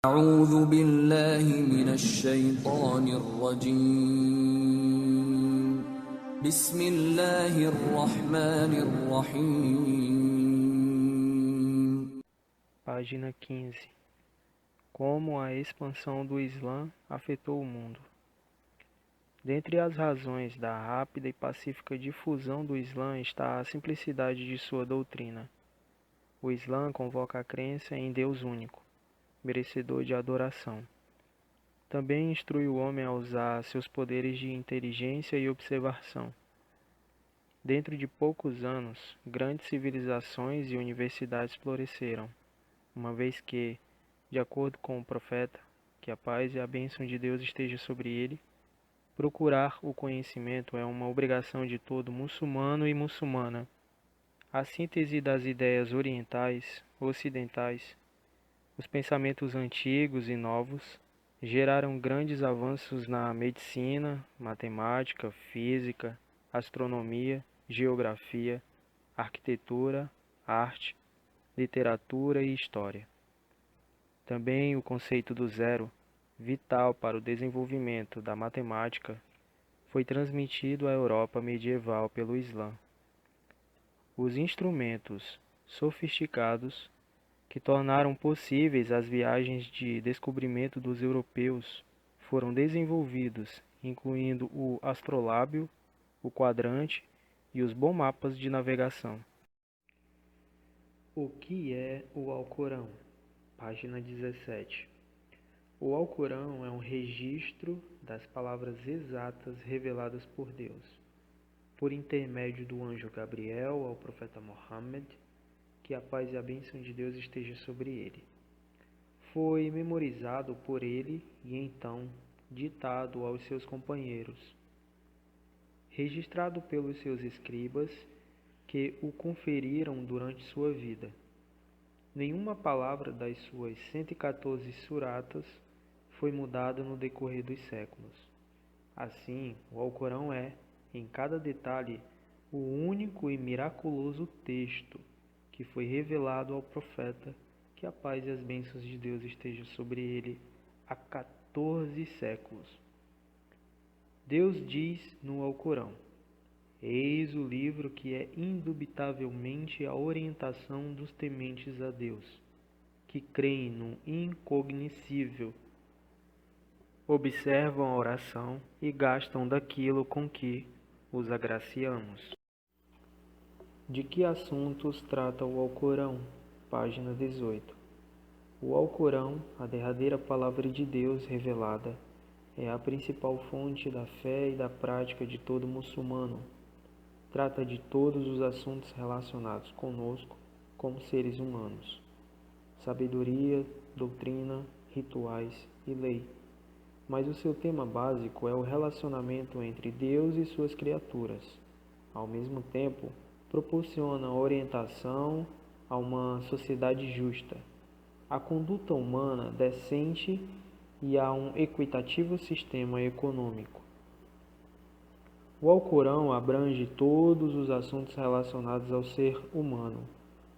أعوذ بالله من الشيطان الرجيم بسم الله الرحمن الرحيم. Página 15. Como a expansão do Islã afetou o mundo. Dentre as razões da rápida e pacífica difusão do Islã está a simplicidade de sua doutrina. O Islã convoca a crença em Deus único, merecedor de adoração. Também instrui o homem a usar seus poderes de inteligência e observação. Dentro de poucos anos, grandes civilizações e universidades floresceram, uma vez que, de acordo com o profeta, que a paz e a bênção de Deus esteja sobre ele, procurar o conhecimento é uma obrigação de todo muçulmano e muçulmana. A síntese das ideias orientais, ocidentais, os pensamentos antigos e novos, geraram grandes avanços na medicina, matemática, física, astronomia, geografia, arquitetura, arte, literatura e história. Também o conceito do zero, vital para o desenvolvimento da matemática, foi transmitido à Europa medieval pelo Islã. Os instrumentos sofisticados que tornaram possíveis as viagens de descobrimento dos europeus foram desenvolvidos, incluindo o astrolábio, o quadrante e os bons mapas de navegação. O que é o Alcorão? Página 17. O Alcorão é um registro das palavras exatas reveladas por Deus, por intermédio do anjo Gabriel ao profeta Muhammad, que a paz e a bênção de Deus esteja sobre ele. Foi memorizado por ele e então ditado aos seus companheiros, registrado pelos seus escribas que o conferiram durante sua vida. Nenhuma palavra das suas 114 suratas foi mudada no decorrer dos séculos. Assim, o Alcorão é, em cada detalhe, o único e miraculoso texto que foi revelado ao profeta, que a paz e as bênçãos de Deus estejam sobre ele, há 14 séculos. Deus diz no Alcorão: eis o livro que é indubitavelmente a orientação dos tementes a Deus, que creem no incognoscível, observam a oração e gastam daquilo com que os agraciamos. De que assuntos trata o Alcorão? Página 18. O Alcorão, a derradeira palavra de Deus revelada, é a principal fonte da fé e da prática de todo muçulmano. Trata de todos os assuntos relacionados conosco como seres humanos: sabedoria, doutrina, rituais e lei. Mas o seu tema básico é o relacionamento entre Deus e suas criaturas. Ao mesmo tempo, proporciona orientação a uma sociedade justa, a conduta humana decente e a um equitativo sistema econômico. O Alcorão abrange todos os assuntos relacionados ao ser humano,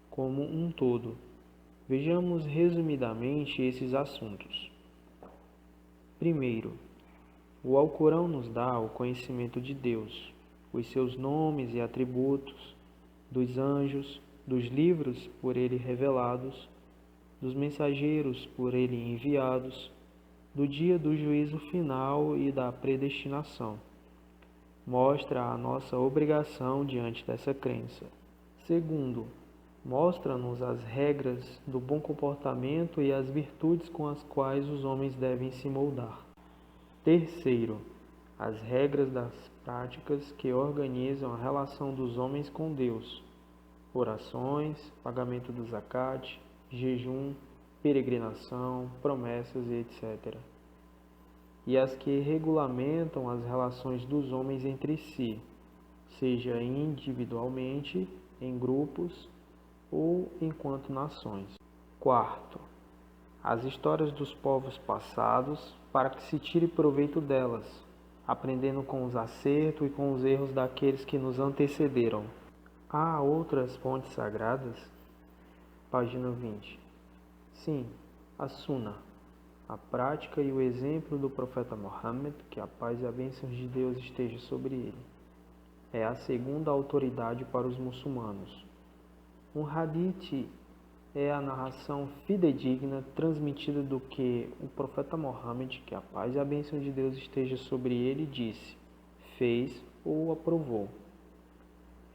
como um todo. Vejamos resumidamente esses assuntos. Primeiro, o Alcorão nos dá o conhecimento de Deus, os seus nomes e atributos, dos anjos, dos livros por ele revelados, dos mensageiros por ele enviados, do dia do juízo final e da predestinação. Mostra a nossa obrigação diante dessa crença. Segundo, mostra-nos as regras do bom comportamento e as virtudes com as quais os homens devem se moldar. Terceiro, as regras das práticas que organizam a relação dos homens com Deus: orações, pagamento do zakat, jejum, peregrinação, promessas e etc. E as que regulamentam as relações dos homens entre si, seja individualmente, em grupos ou enquanto nações. Quarto, as histórias dos povos passados para que se tire proveito delas, aprendendo com os acertos e com os erros daqueles que nos antecederam. Há outras fontes sagradas? Página 20. Sim, a Sunna, A prática e o exemplo do profeta Muhammad, que a paz e a bênção de Deus esteja sobre ele, é a segunda autoridade para os muçulmanos. Um hadith é a narração fidedigna transmitida do que o profeta Muhammad, que a paz e a bênção de Deus esteja sobre ele, disse, fez ou aprovou.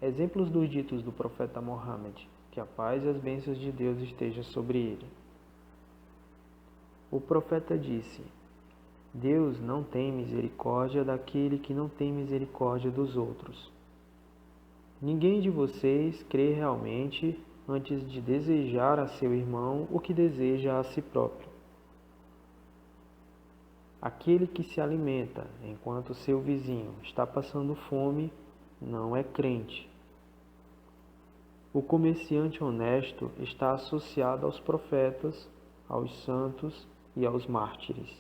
Exemplos dos ditos do profeta Muhammad, que a paz e as bênçãos de Deus estejam sobre ele. O profeta disse: Deus não tem misericórdia daquele que não tem misericórdia dos outros. Ninguém de vocês crê realmente antes de desejar a seu irmão o que deseja a si próprio. Aquele que se alimenta enquanto seu vizinho está passando fome não é crente. O comerciante honesto está associado aos profetas, aos santos e aos mártires.